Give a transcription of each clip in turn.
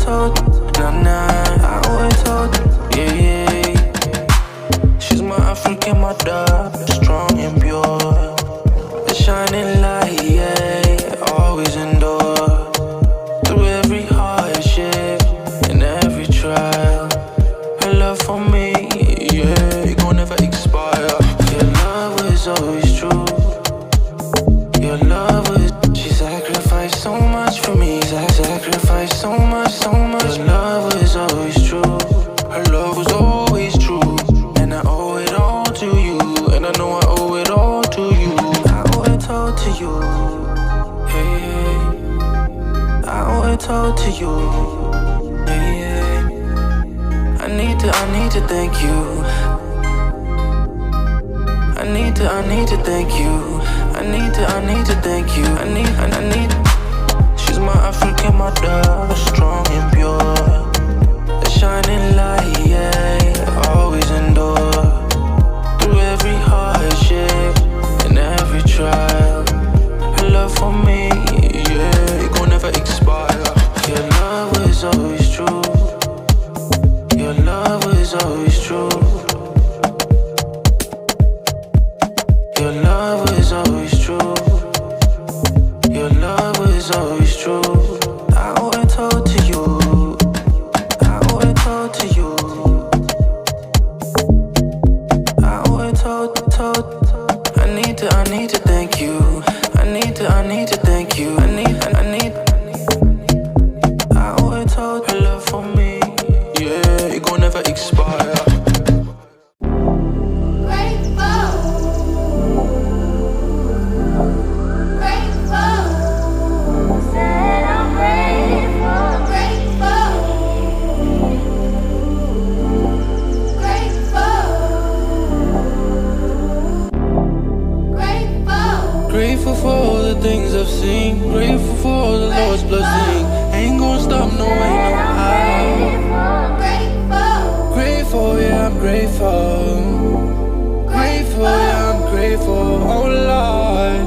told, I always told, yeah. She's my African mother, strong and pure, a shining light, yeah, always endure. Through every hardship and every trial, her love for me, yeah, it gon' never expire. Your love was always true. Your love was, she sacrificed so much for me, sacrificed so much, so much. Your love was always true. Her love was always true. And I owe it all to you. And I know I owe it all to you. I owe it all to you. Hey, I owe it all to you. Hey, I need to thank you. I need to thank you. I need to thank you. I need. She's my African mother, strong and pure, a shining light, yeah, always endure. Through every hardship and every trial, her love for me, yeah, it gon' never expire. Your love was always true. Your love was always true. Your love was always true. Your love was always true. I owe it all to you. I owe it all to you. I owe it all. I need to thank you. I need to thank you. I need. I owe it all. Her love for me, yeah, it gon' never expire. Grateful for all the things I've seen. Grateful for all the Lord's blessing. Ain't gon' stop, no, ain't no how. Grateful, yeah, I'm grateful. Grateful, yeah, I'm grateful, oh Lord.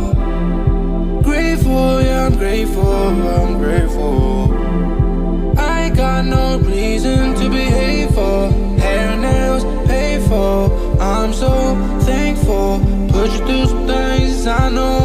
Grateful, yeah, I'm grateful. I ain't got no reason to be hateful. Hair and nails paid for. I'm so thankful. Put you through some things I know